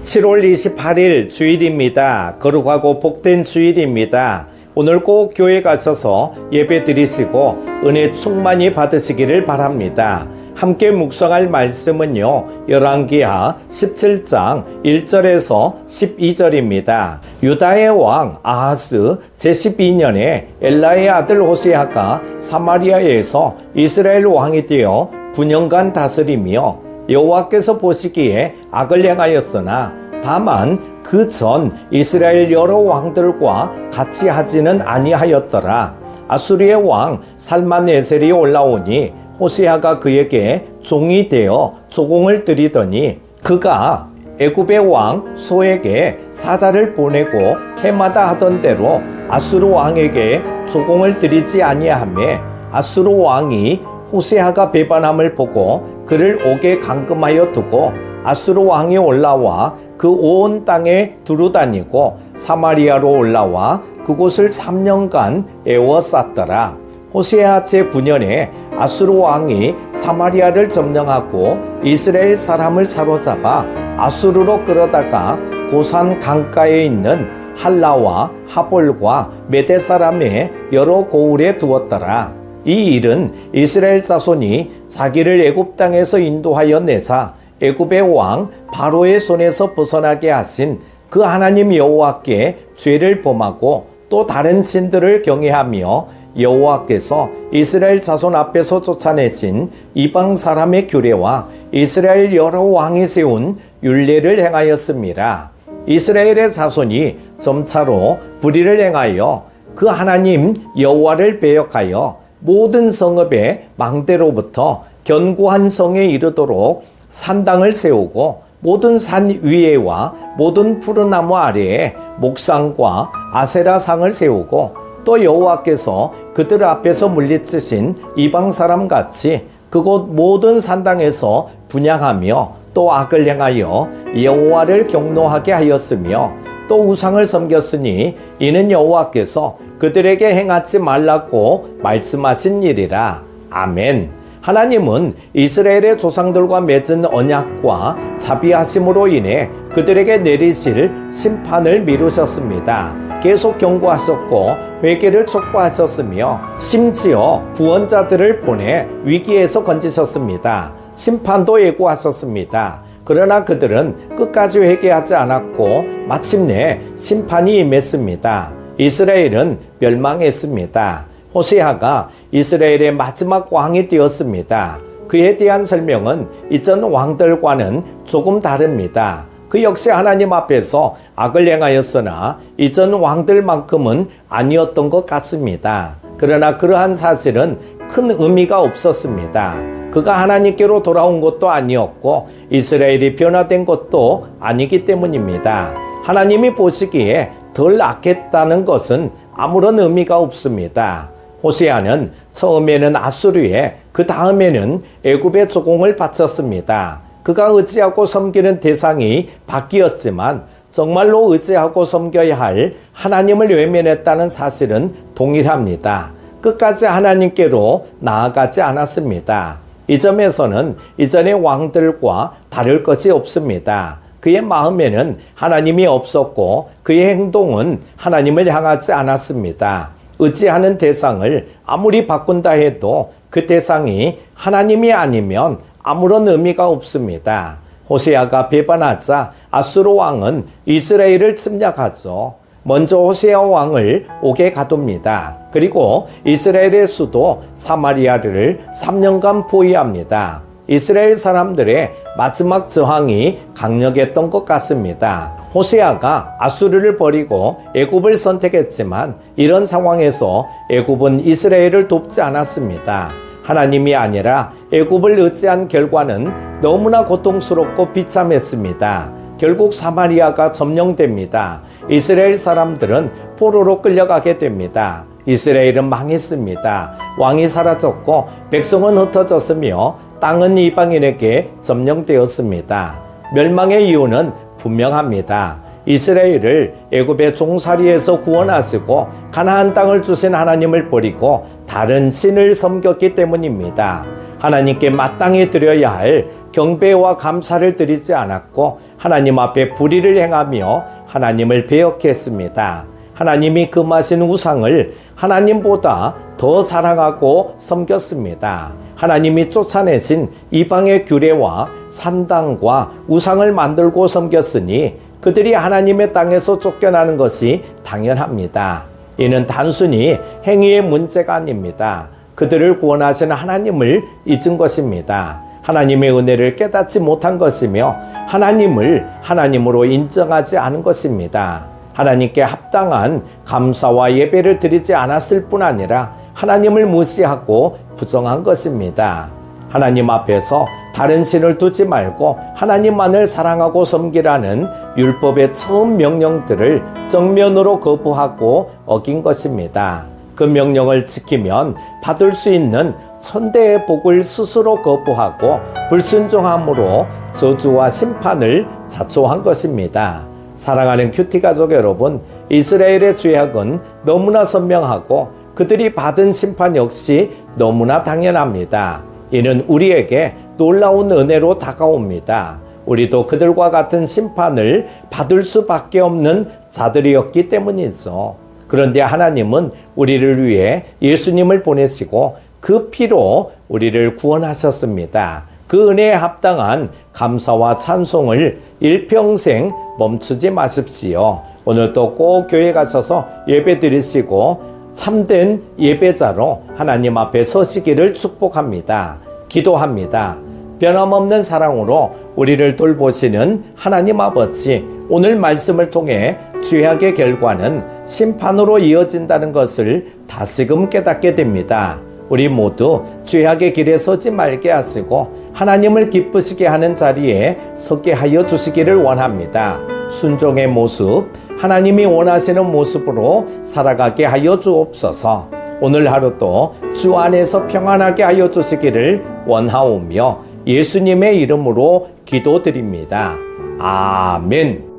7월 28일 주일입니다. 거룩하고 복된 주일입니다. 오늘 꼭 교회 가셔서 예배 드리시고 은혜 충만히 받으시기를 바랍니다. 함께 묵상할 말씀은요, 열왕기하 17장 1절에서 12절입니다. 유다의 왕 아하스 제12년에 엘라의 아들 호세아가 사마리아에서 이스라엘 왕이 되어 9년간 다스리며 여호와께서 보시기에 악을 행하였으나 다만 그 전 이스라엘 여러 왕들과 같이 하지는 아니하였더라. 아수르의 왕 살만에셀이 올라오니 호세아가 그에게 종이 되어 조공을 드리더니 그가 애굽의 왕 소에게 사자를 보내고 해마다 하던 대로 아수르 왕에게 조공을 드리지 아니하매 아수르 왕이 호세아가 배반함을 보고 그를 옥에 감금하여 두고 아수르 왕이 올라와 그 온 땅에 두루다니고 사마리아로 올라와 그곳을 3년간 에워쌌더라. 호세아 제9년에 아수르 왕이 사마리아를 점령하고 이스라엘 사람을 사로잡아 아수르로 끌어다가 고산 강가에 있는 할라와 하볼과 메대 사람의 여러 고을에 두었더라. 이 일은 이스라엘 자손이 자기를 애굽 땅에서 인도하여 내사 애굽의 왕 바로의 손에서 벗어나게 하신 그 하나님 여호와께 죄를 범하고 또 다른 신들을 경외하며 여호와께서 이스라엘 자손 앞에서 쫓아내신 이방 사람의 규례와 이스라엘 여러 왕이 세운 율례를 행하였습니다. 이스라엘의 자손이 점차로 불의를 행하여 그 하나님 여호와를 배역하여 모든 성읍의 망대로부터 견고한 성에 이르도록 산당을 세우고 모든 산 위에와 모든 푸른 나무 아래에 목상과 아세라상을 세우고 또 여호와께서 그들 앞에서 물리치신 이방 사람 같이 그곳 모든 산당에서 분향하며 또 악을 행하여 여호와를 경노하게 하였으며 또 우상을 섬겼으니 이는 여호와께서 그들에게 행하지 말라고 말씀하신 일이라. 아멘. 하나님은 이스라엘의 조상들과 맺은 언약과 자비하심으로 인해 그들에게 내리실 심판을 미루셨습니다. 계속 경고하셨고 회개를 촉구하셨으며 심지어 구원자들을 보내 위기에서 건지셨습니다. 심판도 예고하셨습니다. 그러나 그들은 끝까지 회개하지 않았고 마침내 심판이 임했습니다. 이스라엘은 멸망했습니다. 호세아가 이스라엘의 마지막 왕이 되었습니다. 그에 대한 설명은 이전 왕들과는 조금 다릅니다. 그 역시 하나님 앞에서 악을 행하였으나 이전 왕들만큼은 아니었던 것 같습니다. 그러나 그러한 사실은 큰 의미가 없었습니다. 그가 하나님께로 돌아온 것도 아니었고 이스라엘이 변화된 것도 아니기 때문입니다. 하나님이 보시기에 덜 악했다는 것은 아무런 의미가 없습니다. 호세아는 처음에는 아수르에 그 다음에는 애굽의 조공을 바쳤습니다. 그가 의지하고 섬기는 대상이 바뀌었지만 정말로 의지하고 섬겨야 할 하나님을 외면했다는 사실은 동일합니다. 끝까지 하나님께로 나아가지 않았습니다. 이 점에서는 이전의 왕들과 다를 것이 없습니다. 그의 마음에는 하나님이 없었고 그의 행동은 하나님을 향하지 않았습니다. 의지하는 대상을 아무리 바꾼다 해도 그 대상이 하나님이 아니면 아무런 의미가 없습니다. 호세아가 배반하자 아수르 왕은 이스라엘을 침략하죠. 먼저 호세아 왕을 옥에 가둡니다. 그리고 이스라엘의 수도 사마리아를 3년간 포위합니다. 이스라엘 사람들의 마지막 저항이 강력했던 것 같습니다. 호세아가 아수르를 버리고 애굽을 선택했지만 이런 상황에서 애굽은 이스라엘을 돕지 않았습니다. 하나님이 아니라 애굽을 의지한 결과는 너무나 고통스럽고 비참했습니다. 결국 사마리아가 점령됩니다. 이스라엘 사람들은 포로로 끌려가게 됩니다. 이스라엘은 망했습니다. 왕이 사라졌고 백성은 흩어졌으며 땅은 이방인에게 점령되었습니다. 멸망의 이유는 분명합니다. 이스라엘을 애굽의 종살이에서 구원하시고 가나안 땅을 주신 하나님을 버리고 다른 신을 섬겼기 때문입니다. 하나님께 마땅히 드려야 할 경배와 감사를 드리지 않았고 하나님 앞에 불의를 행하며 하나님을 배역했습니다. 하나님이 금하신 우상을 하나님보다 더 사랑하고 섬겼습니다. 하나님이 쫓아내신 이방의 규례와 산당과 우상을 만들고 섬겼으니 그들이 하나님의 땅에서 쫓겨나는 것이 당연합니다. 이는 단순히 행위의 문제가 아닙니다. 그들을 구원하신 하나님을 잊은 것입니다. 하나님의 은혜를 깨닫지 못한 것이며 하나님을 하나님으로 인정하지 않은 것입니다. 하나님께 합당한 감사와 예배를 드리지 않았을 뿐 아니라 하나님을 무시하고 부정한 것입니다. 하나님 앞에서 다른 신을 두지 말고 하나님만을 사랑하고 섬기라는 율법의 처음 명령들을 정면으로 거부하고 어긴 것입니다. 그 명령을 지키면 받을 수 있는 천대의 복을 스스로 거부하고 불순종함으로 저주와 심판을 자초한 것입니다. 사랑하는 큐티 가족 여러분, 이스라엘의 죄악은 너무나 선명하고 그들이 받은 심판 역시 너무나 당연합니다. 이는 우리에게 놀라운 은혜로 다가옵니다. 우리도 그들과 같은 심판을 받을 수밖에 없는 자들이었기 때문이죠. 그런데 하나님은 우리를 위해 예수님을 보내시고 그 피로 우리를 구원하셨습니다. 그 은혜에 합당한 감사와 찬송을 일평생 멈추지 마십시오. 오늘도 꼭 교회 가셔서 예배 드리시고 참된 예배자로 하나님 앞에 서시기를 축복합니다. 기도합니다. 변함없는 사랑으로 우리를 돌보시는 하나님 아버지, 오늘 말씀을 통해 죄악의 결과는 심판으로 이어진다는 것을 다시금 깨닫게 됩니다. 우리 모두 죄악의 길에 서지 말게 하시고 하나님을 기쁘시게 하는 자리에 서게 하여 주시기를 원합니다. 순종의 모습, 하나님이 원하시는 모습으로 살아가게 하여 주옵소서. 오늘 하루도 주 안에서 평안하게 하여 주시기를 원하오며 예수님의 이름으로 기도드립니다. 아멘.